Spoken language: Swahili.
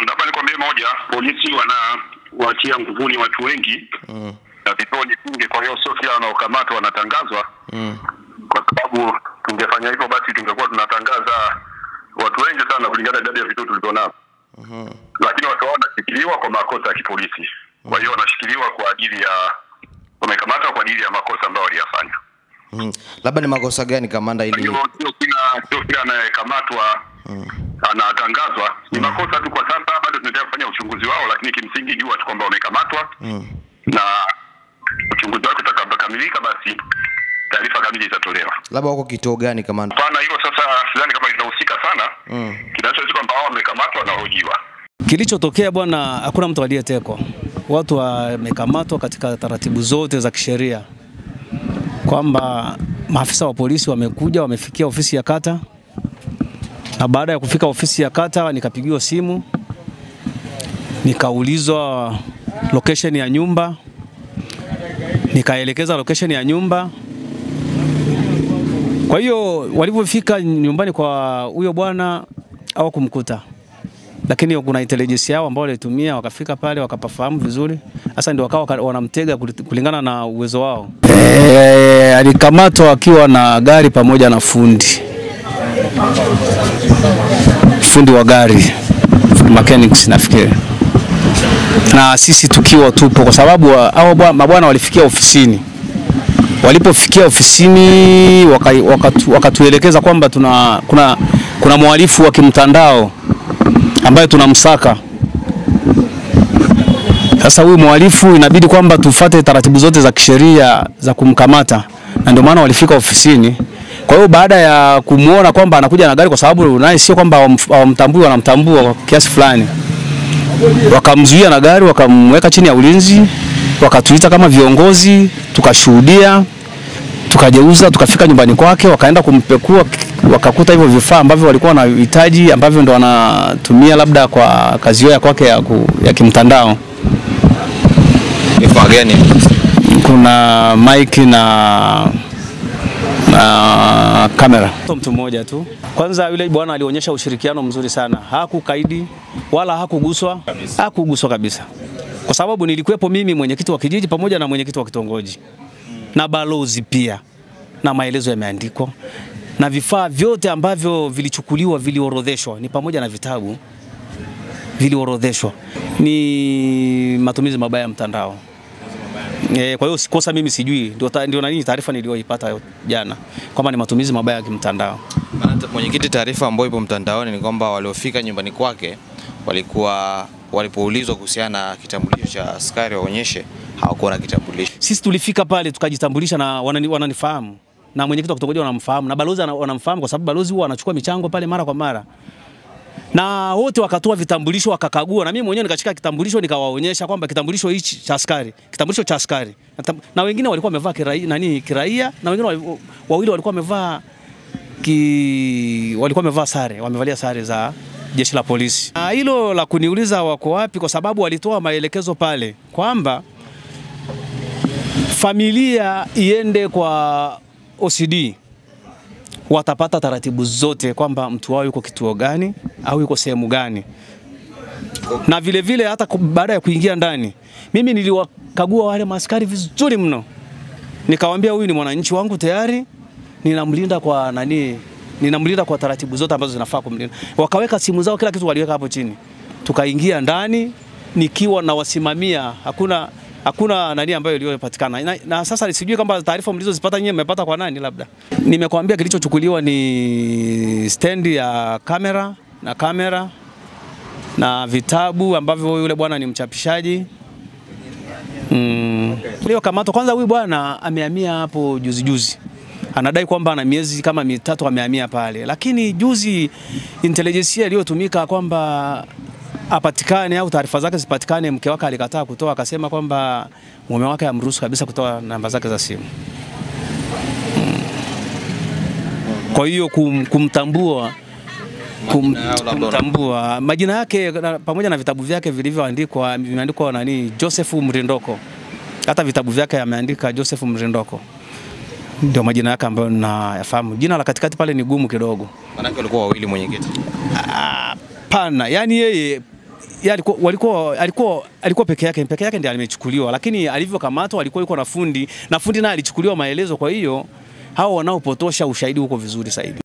Nataka nikwambie moja, polisi wanawatia nguvuni watu wengi. Na vituo ni vingi, kwa hiyo sio kila wanaokamatwa wanatangazwa. Kwa sababu tungefanya hivyo basi tungekuwa tunatangaza watu wengi sana kulingana na idadi ya vituo tulivyonayo. Lakini watu hao wanashikiliwa kwa makosa ya kipolisi. Kwa hiyo wanashikiliwa kwa ajili ya wamekamatwa kwa ajili ya makosa ambayo waliyafanya. Labda ni makosa gani kamanda ili? Sio kila anayekamatwa anatangazwa. Ni makosa tu kwa sasa, bado tunaendelea kufanya uchunguzi wao, lakini kimsingi jua tu kwamba wamekamatwa. Na uchunguzi wao utakapokamilika basi taarifa kamili itatolewa. Labda wako kituo gani kamanda? Hapana, hilo sasa sidhani kama linahusika sana. Kinachozidi kwamba wao wamekamatwa na hojiwa. Kilichotokea bwana, hakuna mtu aliyetekwa. Watu wamekamatwa katika taratibu zote za kisheria. Kwamba maafisa wa polisi wamekuja, wamefikia ofisi ya kata. Na baada ya kufika ofisi ya kata nikapigiwa simu. Nikaulizwa location ya nyumba. Nikaelekeza location ya nyumba. Kwa hiyo walipofika nyumbani kwa huyo bwana hawakumkuta. Lakini kuna intelligence yao ambao walitumia wakafika pale wakapafahamu vizuri. Sasa ndio wakawa wanamtega kulingana na uwezo wao. Alikamatwa akiwa na gari pamoja na fundi wa gari, mechanics nafikiri. Na sisi tukiwa tupo kwa sababu hao mabwana walifikia ofisini. Walipofikia ofisini wakatuelekeza kwamba kuna mhalifu wa kimtandao ambaye tunamsaka. Sasa huyu mhalifu inabidi kwamba tufuate taratibu zote za kisheria za kumkamata. Na ndio maana walifika ofisini. Kwa hiyo baada ya kumuona kwamba anakuja na gari, kwa sababu naye sio kwamba hawamtambui, wanamtambua kwa kiasi fulani. Wakamzuia na gari, wakamweka chini ya ulinzi, wakatuita kama viongozi, tukashuhudia, tukajeuza, tukafika nyumbani kwake, wakaenda kumpekua, wakakuta hivyo vifaa ambavyo walikuwa wanahitaji ambavyo ndo wanatumia labda kwa kazi yao kwake ya kimtandao. Vifaa gani? Kuna mic na kamera. Mtu mmoja tu. Kwanza yule bwana alionyesha ushirikiano mzuri sana. Hakukaidi wala hakuguswa. Hakuguswa kabisa. Kwa sababu nilikuwepo mimi, mwenyekiti wa kijiji pamoja na mwenyekiti wa kitongoji. Na balozi pia. Na maelezo yameandikwa. Na vifaa vyote ambavyo vilichukuliwa viliorodheshwa, ni pamoja na vitabu viliorodheshwa. Ni matumizi mabaya ya mtandao. Kwa hiyo kosa mimi sijui, ndio nini taarifa niliyoipata jana kwamba ni matumizi mabaya ya kimtandao. Mwenyekiti, taarifa ambayo ipo mtandaoni ni kwamba waliofika nyumbani kwake walipoulizwa kuhusiana na kitambulisho cha askari waonyeshe, hawakuwa na kitambulisho. Sisi tulifika pale tukajitambulisha na wananifahamu. Na mwenyekiti wa kitongoji wanamfahamu na balozi wanamfahamu, kwa sababu balozi huwa anachukua michango pale mara kwa mara. Na wote wakatoa vitambulisho wakakagua, na mimi mwenyewe nikachika kitambulisho nikawaonyesha kwamba kitambulisho hichi cha askari, kitambulisho cha askari. Na wengine walikuwa wamevaa kiraia na wengine wawili walikuwa wamevaa sare, wamevalia sare za jeshi la polisi. Hilo la kuniuliza wako wapi, kwa sababu walitoa maelekezo pale kwamba familia iende kwa OCD, watapata taratibu zote kwamba mtu wao yuko kituo gani au yuko sehemu gani. Na vile vile hata baada ya kuingia ndani, mimi niliwakagua wale maaskari vizuri mno. Nikawaambia huyu ni mwananchi wangu tayari, ninamlinda kwa taratibu zote ambazo zinafaa kumlinda. Wakaweka simu zao, kila kitu waliweka hapo chini. Tukaingia ndani nikiwa na wasimamia, hakuna nani ambayo iliyopatikana. Na sasa sijui kama taarifa mlizozipata nyinyi mmepata kwa nani labda. Nimekuambia kilichochukuliwa ni stendi ya kamera na vitabu ambavyo yule bwana ni mchapishaji. Leo kamato, kwanza huyu bwana amehamia hapo juzi. Anadai kwamba ana miezi kama 3 amehamia pale. Lakini juzi intelligence iliyotumika kwamba apatikane au taarifa zake zipatikane, mke wake alikataa kutoa, akasema kwamba mume wake amruhusu kabisa kutoa namba zake za simu. Kwa hiyo kumtambua majina yake pamoja na vitabu vyake vilivyoandikwa, vimeandikwa Joseph Mrindoko. Hata vitabu vyake yameandika Joseph Mrindoko. Ndio majina yake ambayo nayafahamu. Jina la katikati pale ni gumu kidogo. Maana walikuwa wawili mwenyekiti. Pana, yani yeye alikuwa peke yake ndiye alimechukuliwa, lakini alivyokamatwa alikuwa yuko na fundi naye alichukuliwa maelezo. Kwa hiyo hao wanaopotosha ushahidi huko vizuri zaidi.